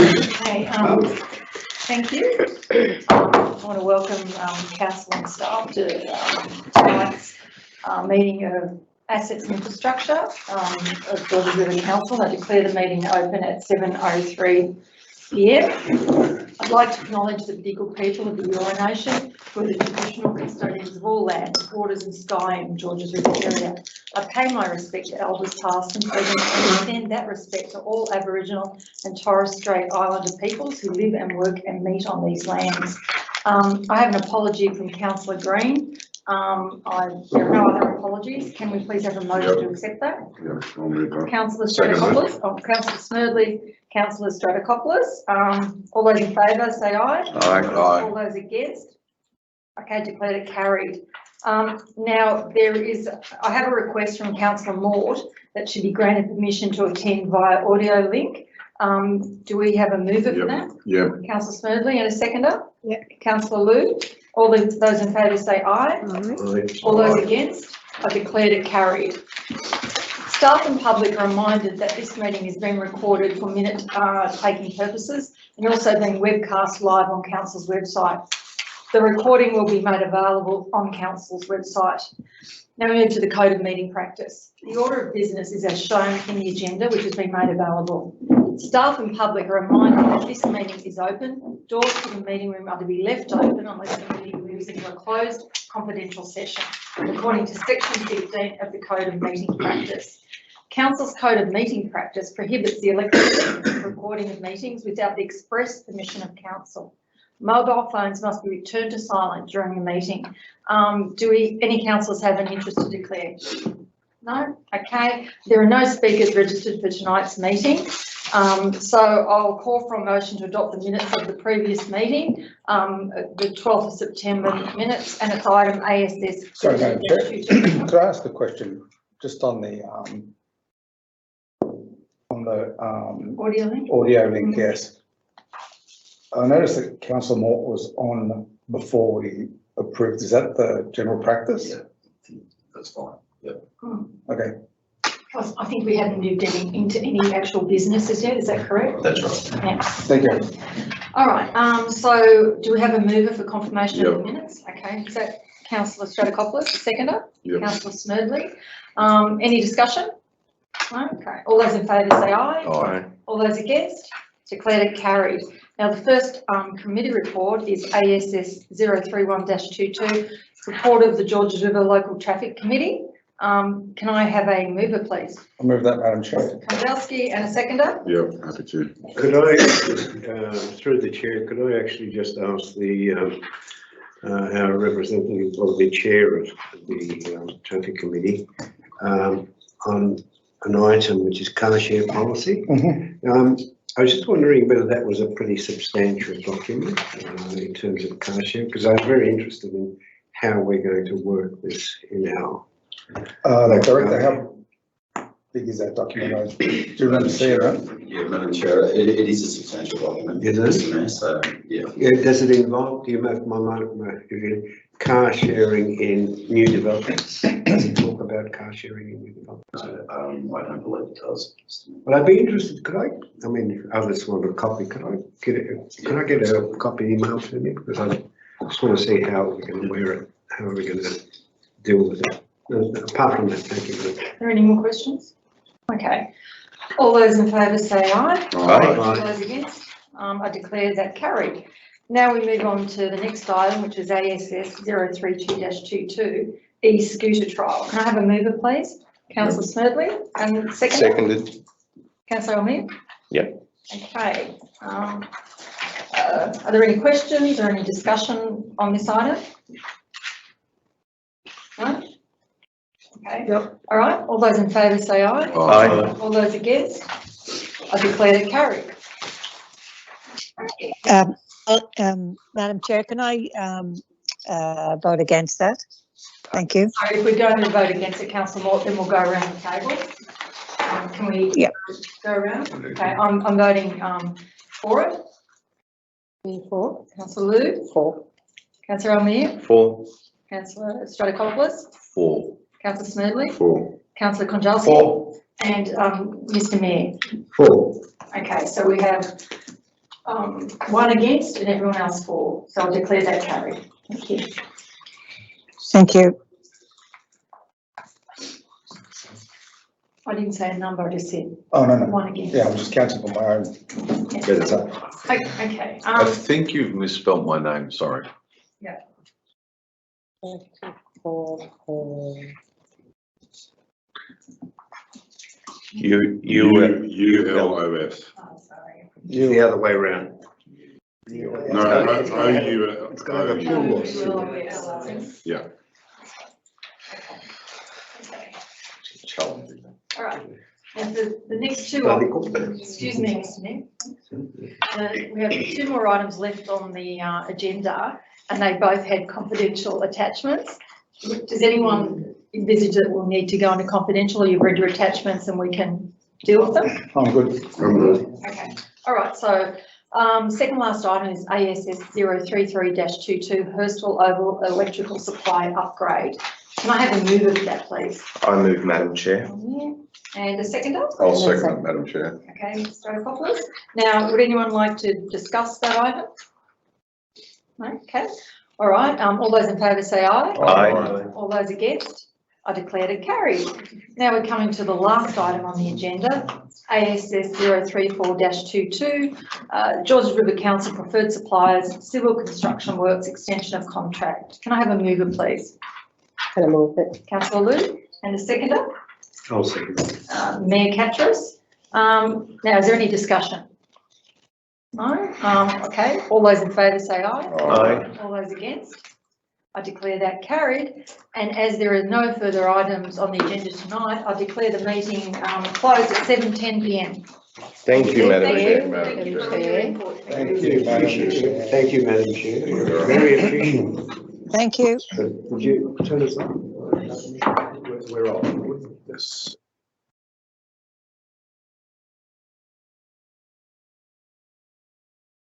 Okay, thank you. I want to welcome council and staff to tonight's meeting of Assets and Infrastructure of Georges River Council. I declare the meeting open at 7:03 p.m. I'd like to acknowledge the Gadigal people of the Eora Nation, who are the traditional custodians of all land, waters and sky in Georges River area. I pay my respect to elders past and present and extend that respect to all Aboriginal and Torres Strait Islander peoples who live and work and meet on these lands. I have an apology from Councillor Green. There are no other apologies. Can we please have a motion to accept that? Councillor Stratokopoulos, Councillor Smerdley, Councillor Stratokopoulos. All those in favour say aye. Aye. All those against? Okay, declared it carried. Now I have a request from Councillor Mort that should be granted permission to attend via audio link. Do we have a mover for that? Yeah. Councillor Smerdley and a seconder? Yeah. Councillor Lou. All those in favour say aye. All those against? I declared it carried. Staff and public are reminded that this meeting is being recorded for minute taking purposes and also being webcast live on Council's website. The recording will be made available on Council's website. Now we move to the Code of Meeting Practice. The order of business is as shown in the agenda, which has been made available. Staff and public are reminded that this meeting is open. Doors to the meeting room are to be left open unless the meeting moves into a closed confidential session, according to section 15 of the Code of Meeting Practice. Council's Code of Meeting Practice prohibits the electronic recording of meetings without the express permission of Council. Mobile phones must be returned to silent during the meeting. Any councillors have an interest to declare? No? Okay. There are no speakers registered for tonight's meeting. So I'll call for a motion to adopt the minutes of the previous meeting, the 12th of September minutes, and it's item ASS. Sorry, Madam Chair. Could I ask a question just on the audio link? Yes. I noticed that Councillor Mort was on before we approved. Is that the general practice? Yeah, that's fine. Yeah. Okay. I think we haven't moved into any actual businesses yet. Is that correct? That's right. Yeah. Thank you. All right. So do we have a mover for confirmation of the minutes? Okay. Is that Councillor Stratokopoulos, seconder? Yep. Councillor Smerdley. Any discussion? No? Okay. All those in favour say aye. Aye. All those against? Declared it carried. Now the first committee report is ASS 031-22, report of the Georges River Local Traffic Committee. Can I have a mover, please? I'll move that, Madam Chair. Kondowski and a seconder? Yeah, happy to. Could I, through the chair, could I actually just ask our representative or the chair of the traffic committee on an item which is car share policy? I was just wondering whether that was a pretty substantial document in terms of car share, because I'm very interested in how we're going to work this in our. Director, how big is that document? Do you remember seeing that? Yeah, Madam Chair, it is a substantial document. Is it? So, yeah. Does it involve, do you make my car sharing in new developments? Does it talk about car sharing in new developments? I don't believe it does. Well, I'd be interested, I mean, if others want a copy, could I get a copy emailed to me? Because I just want to see how we're going to wear it, how are we going to deal with it. Apart from that, thank you. Are there any more questions? Okay. All those in favour say aye. Aye. All those against? I declare that carried. Now we move on to the next item, which is ASS 032-22, e-scooter trial. Can I have a mover, please? Councillor Smerdley and second. Seconded. Councillor O'Meara? Yep. Okay. Are there any questions or any discussion on this item? No? Okay. Yep. All right. All those in favour say aye. Aye. All those against? I declare it carried. Madam Chair, can I vote against that? Thank you. So if we're going to vote against it, Councillor Mort, then we'll go around the table. Can we go around? Okay, I'm voting for it. For. Councillor Lou? For. Councillor O'Meara? For. Councillor Stratokopoulos? For. Councillor Smerdley? For. Councillor Kondowski? For. And Mr Mayor? For. Okay, so we have one against and everyone else for. So I'll declare that carried. Thank you. Thank you. I didn't say a number, I just said Oh, no, no. one against. Yeah, I'm just counting for my own. Yeah. Get it up. Okay, I think you've misspelled my name, sorry. ULOF. oh, sorry. The other way around. No, It's gonna have a pull loss. Yeah. Okay. Challenging. All right, and the next two, excuse me, Mr. Mayor. We have two more items left on the agenda, and they both had confidential attachments. Does anyone envisage that we'll need to go into confidential, or you've read your attachments and we can deal with them? I'm good. Okay, all right, so second last item is ASS 033-22 Hurstville Oval Electrical Supply Upgrade. Can I have a mover for that, please? I move, Madam Chair. And a seconder? I'll second it, Madam Chair. Okay, Mr. Stratopoulos. Now, would anyone like to discuss that item? No? Okay, all right, all those in favour say aye. Aye. All those against? I declare it carried. Now we're coming to the last item on the agenda, ASS 034-22, Georges River Council Preferred Suppliers, Civil Construction Works Extension of Contract. Can I have a mover, please? Can I move it? Councillor Lou, and a seconder? I'll second. Mayor Katras. Now, is there any discussion? No? Okay, all those in favour say aye. Aye. All those against? I declare that carried. And as there are no further items on the agenda tonight, I declare the meeting closed at 7:10 p.m. Thank you, Madam Thank Chair. you. Thank you for your input. Thank you, Madam Chair. Thank you, Madam Chair. You're very efficient. Thank you. Would you turn us on? We're off. Yes.